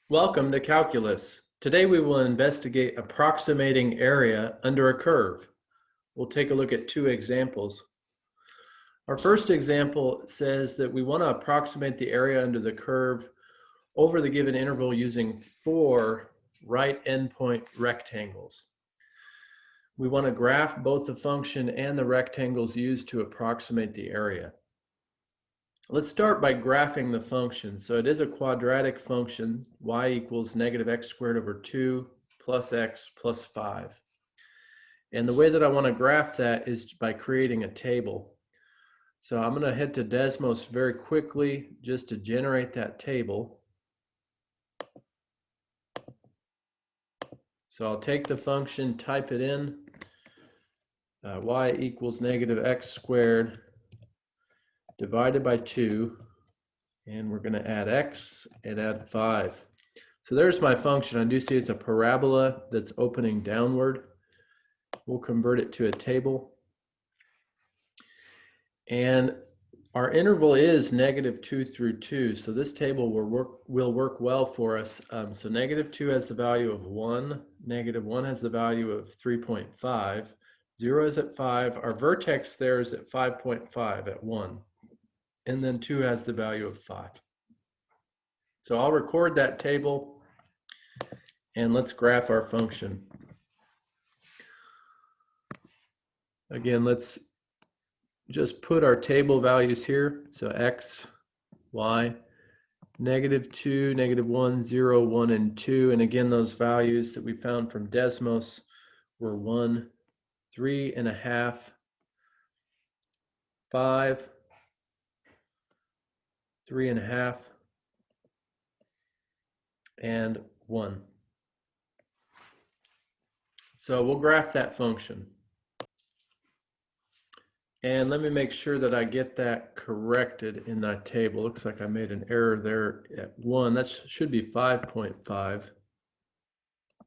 Welcome to Calculus. Today we will investigate approximating area under a curve. We'll take a look at two examples. Our first example says that we want to approximate the area under the curve over the given interval using 4 right endpoint rectangles. We want to graph both the function and the rectangles used to approximate the area. Let's start by graphing the function. So it is a quadratic function, y equals negative x squared over 2 plus x plus 5. And the way that I want to graph that is by creating a table. So I'm going to head to Desmos very quickly just to generate that table. So I'll take the function, type it in, y equals negative x squared divided by 2, and we're going to add x and add 5. So there's my function. I do see it's a parabola that's opening downward. We'll convert it to a table. And our interval is negative 2 through 2, so this table will work well for us. So negative 2 has the value of 1, negative 1 has the value of 3.5, 0 is at 5, our vertex there is at 5.5 at 1. And then 2 has the value of 5. So I'll record that table and let's graph our function. Again, let's just put our table values here. So x, y, negative 2, negative 1, 0, 1, and 2. And again, those values that we found from Desmos were 1, 3.5, 5, 3.5, and 1. So we'll graph that function. And let me make sure that I get that corrected in that table. Looks like I made an error there at 1. That should be 5.5.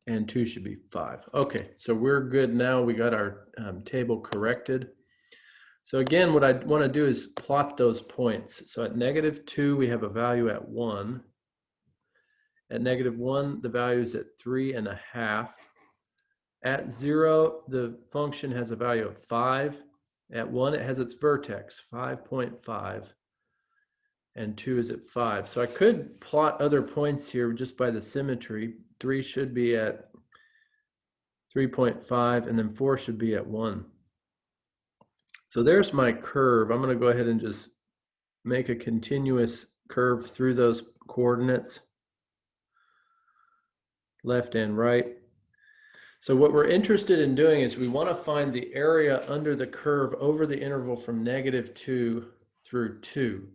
And 2 should be 5. Okay, so we're good now. We got our table corrected. So again, what I want to do is plot those points. So at negative 2, we have a value at 1. At negative 1, the value is at 3.5. At 0, the function has a value of 5. At 1, it has its vertex, 5.5. And 2 is at 5. So I could plot other points here just by the symmetry. 3 should be at 3.5, and then 4 should be at 1. So there's my curve. I'm going to go ahead and just make a continuous curve through those coordinates, left and right. So what we're interested in doing is we want to find the area under the curve over the interval from negative 2 through 2.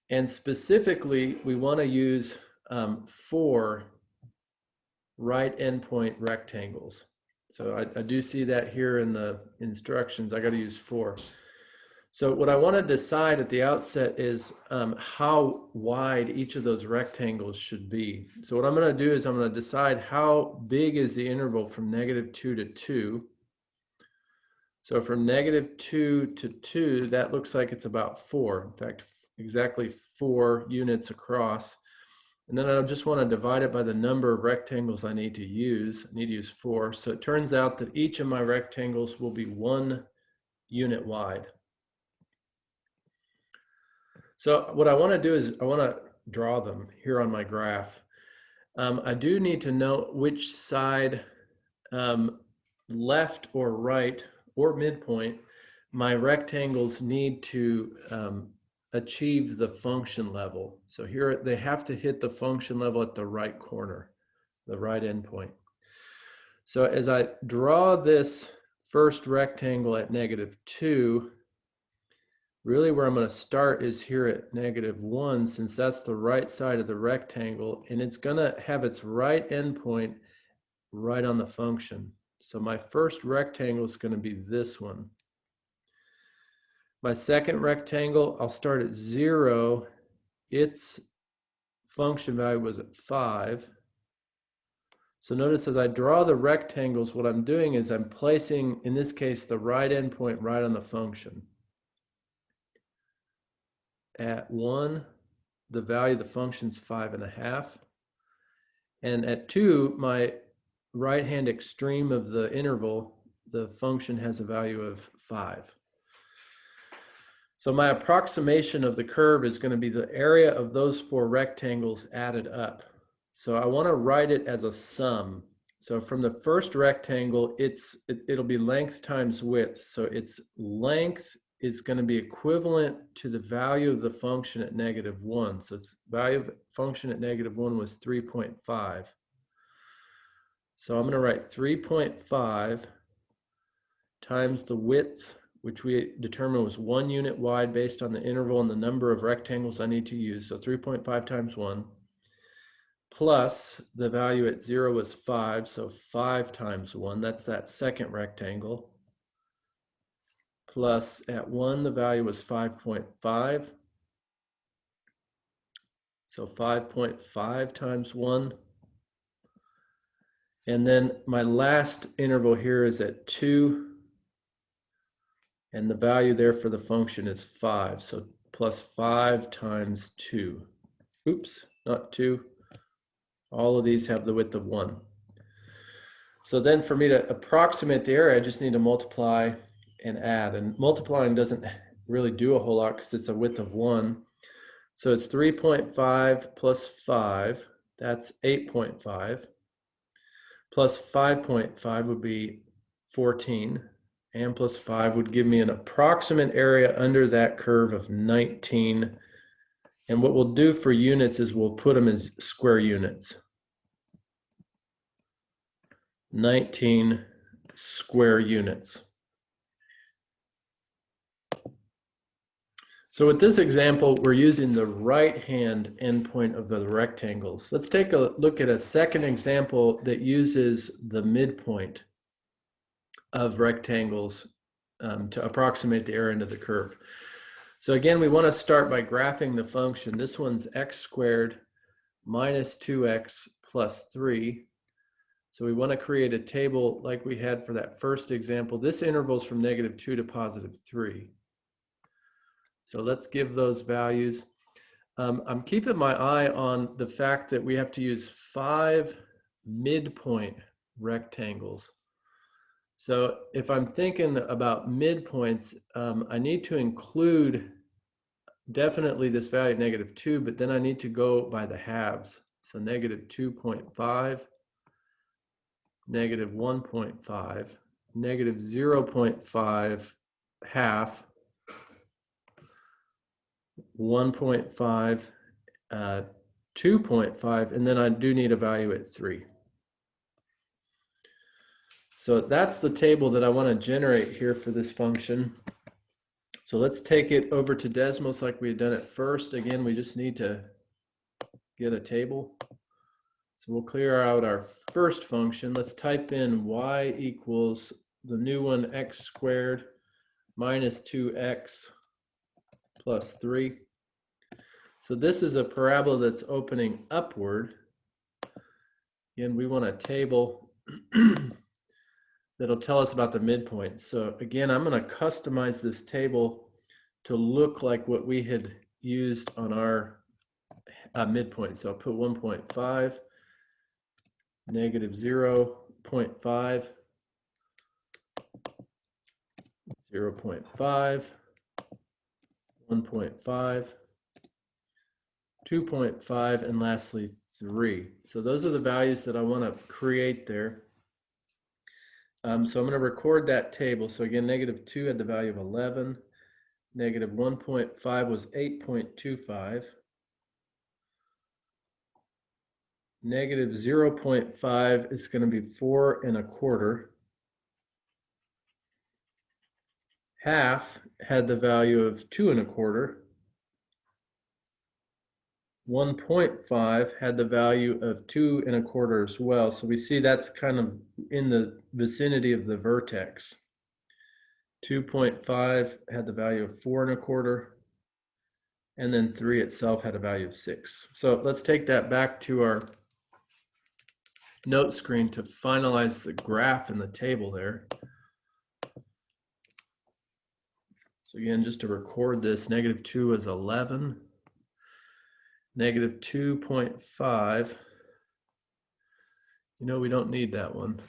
And specifically, we want to use 4 right endpoint rectangles. So I do see that here in the instructions. I got to use 4. So what I want to decide at the outset is how wide each of those rectangles should be. So what I'm going to do is I'm going to decide how big is the interval from negative 2 to 2. So from negative 2 to 2, that looks like it's about 4. In fact, exactly 4 units across. And then I just want to divide it by the number of rectangles I need to use. I need to use 4. So it turns out that each of my rectangles will be 1 unit wide. So what I want to do is I want to draw them here on my graph. I do need to know which side, left or right or midpoint, my rectangles need to achieve the function level. So here they have to hit the function level at the right corner, the right endpoint. So as I draw this first rectangle at negative 2, really where I'm going to start is here at negative 1, since that's the right side of the rectangle, and it's going to have its right endpoint right on the function. So my first rectangle is going to be this one. My second rectangle, I'll start at 0. Its function value was at 5. So notice as I draw the rectangles, what I'm doing is I'm placing, in this case, the right endpoint right on the function. At 1, the value of the function is 5.5. And at 2, my right-hand extreme of the interval, the function has a value of 5. So my approximation of the curve is going to be the area of those 4 rectangles added up. So I want to write it as a sum. So from the first rectangle, it'll be length times width. So its length is going to be equivalent to the value of the function at -1. So its value of function at -1 was 3.5. So I'm going to write 3.5 times the width, which we determined was 1 unit wide based on the interval and the number of rectangles I need to use. So 3.5 times 1, plus the value at 0 was 5, so 5 times 1, that's that second rectangle. Plus at 1, the value was 5.5. So 5.5 times 1. And then my last interval here is at 2. And the value there for the function is 5. So plus 5 times 2. Oops, not 2. All of these have the width of 1. So then for me to approximate the area, I just need to multiply and add. And multiplying doesn't really do a whole lot because it's a width of 1. So it's 3.5 plus 5. That's 8.5. Plus 5.5 would be 14. And plus 5 would give me an approximate area under that curve of 19. And what we'll do for units is we'll put them as square units. 19 square units. So with this example, we're using the right-hand endpoint of the rectangles. Let's take a look at a second example that uses the midpoint of rectangles to approximate the area under the curve. So again, we want to start by graphing the function. This one's x squared minus 2x plus 3. So we want to create a table like we had for that first example. This interval is from -2 to +3. So let's give those values. I'm keeping my eye on the fact that we have to use 5 midpoint rectangles. So if I'm thinking about midpoints, I need to include definitely this value at -2, but then I need to go by the halves. So -2.5, -1.5, -0.5 half, 1.5, 2.5, and then I do need a value at 3. So that's the table that I want to generate here for this function. So let's take it over to Desmos like we had done at first. Again, we just need to get a table. So we'll clear out our first function. Let's type in y equals the new one, x squared minus 2x plus 3. So this is a parabola that's opening upward. Again, we want a table that'll tell us about the midpoint. So again, I'm going to customize this table to look like what we had used on our midpoint. So I'll put 1.5, -0.5, 0.5, 1.5, 2.5, and lastly 3. So those are the values that I want to create there. So I'm going to record that table. So again, -2 had the value of 11. -1.5 was 8.25. -0.5 is going to be 4 1/4. Half had the value of 2 1/4. 1.5 had the value of 2 1/4 as well. So we see that's kind of in the vicinity of the vertex. 2.5 had the value of 4 1/4. And then 3 itself had a value of 6. So let's take that back to our note screen to finalize the graph in the table there. So again, just to record this, -2 is 11. -2.5 You know, we don't need that one.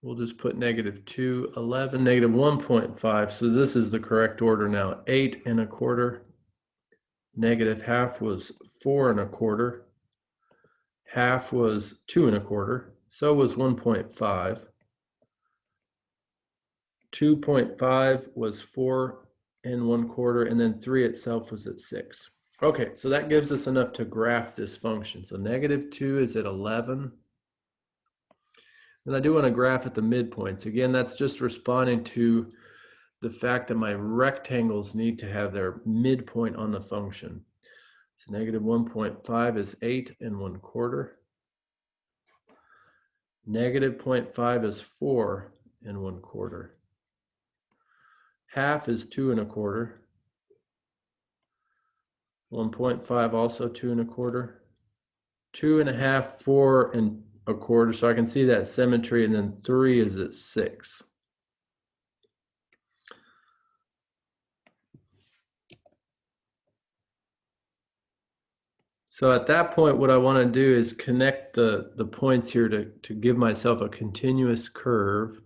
We'll just put -2, 11, -1.5. So this is the correct order now. 8 1/4. -1/2 was 4 1/4. Half was 2 1/4. So was 1.5. 2.5 was 4 1/4, and then 3 itself was at 6. Okay, so that gives us enough to graph this function. So -2 is at 11. And I do want to graph at the midpoints. Again, that's just responding to the fact that my rectangles need to have their midpoint on the function. So -1.5 is 8 1/4. -0.5 is 4 1/4. Half is 2 1/4. 1.5 also 2 1/4. 2 1/2, 4 1/4. So I can see that symmetry, and then 3 is at 6. So at that point, what I want to do is connect the points here to give myself a continuous curve.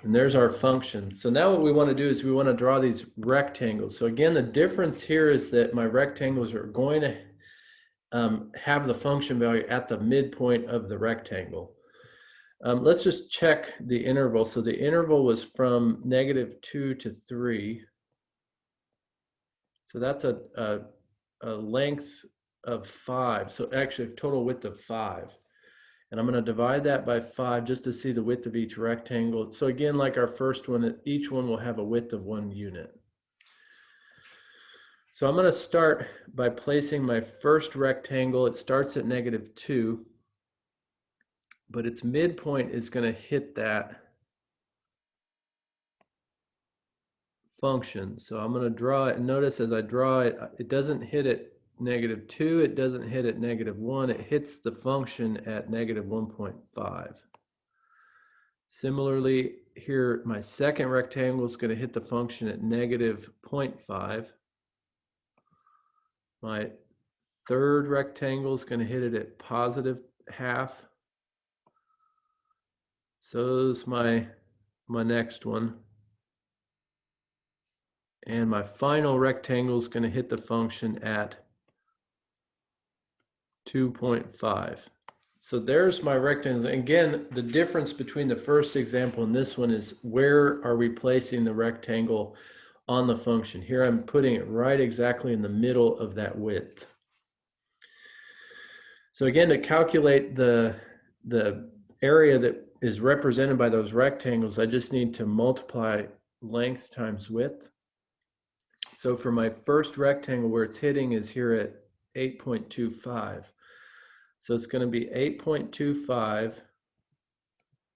And there's our function. So now what we want to do is we want to draw these rectangles. So again, the difference here is that my rectangles are going to have the function value at the midpoint of the rectangle. Let's just check the interval. So the interval was from -2 to 3. So that's a length of 5. So actually a total width of 5. And I'm going to divide that by 5 just to see the width of each rectangle. So again, like our first one, each one will have a width of 1 unit. So I'm going to start by placing my first rectangle. It starts at -2, but its midpoint is going to hit that function. So I'm going to draw it, and notice as I draw it, it doesn't hit it -2, it doesn't hit at -1, it hits the function at -1.5. Similarly, here my second rectangle is going to hit the function at -0.5. My third rectangle is going to hit it at +0.5. So is my next one. And my final rectangle is going to hit the function at 2.5. So there's my rectangles. Again, the difference between the first example and this one is where are we placing the rectangle on the function. Here I'm putting it right exactly in the middle of that width. So again, to calculate the area that is represented by those rectangles, I just need to multiply length times width. So for my first rectangle, where it's hitting is here at 8.25. So it's going to be 8.25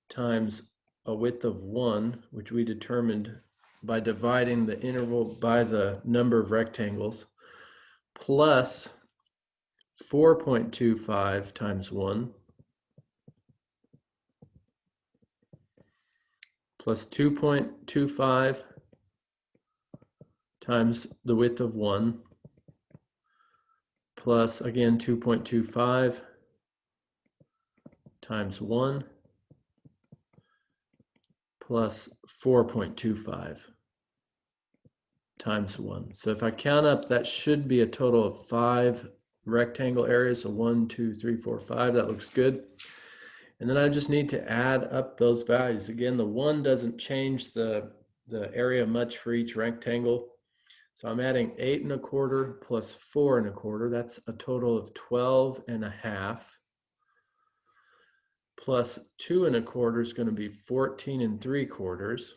times a width of 1, which we determined by dividing the interval by the number of rectangles, plus 4.25 times 1, plus 2.25 times the width of 1, plus again 2.25 times 1, plus 4.25 times 1. So if I count up, that should be a total of 5 rectangle areas. So 1, 2, 3, 4, 5. That looks good. And then I just need to add up those values. Again, the 1 doesn't change the area much for each rectangle. So I'm adding 8 1/4 plus 4 1/4. That's a total of 12 1/2. Plus 2 1/4 is going to be 14 3/4.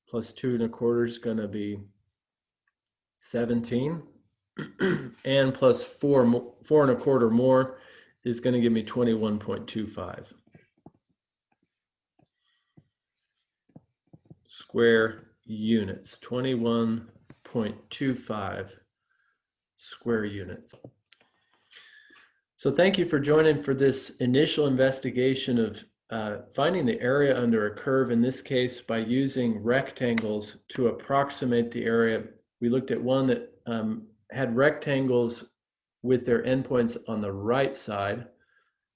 Plus 2 1/4 is going to be 17. And plus 4 1/4 more is going to give me 21.25 square units. 21.25 square units. So thank you for joining for this initial investigation of finding the area under a curve, in this case, by using rectangles to approximate the area. We looked at one that had rectangles with their endpoints on the right side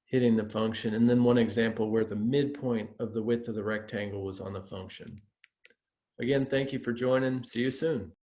hitting the function, and then one example where the midpoint of the width of the rectangle was on the function. Again, thank you for joining. See you soon.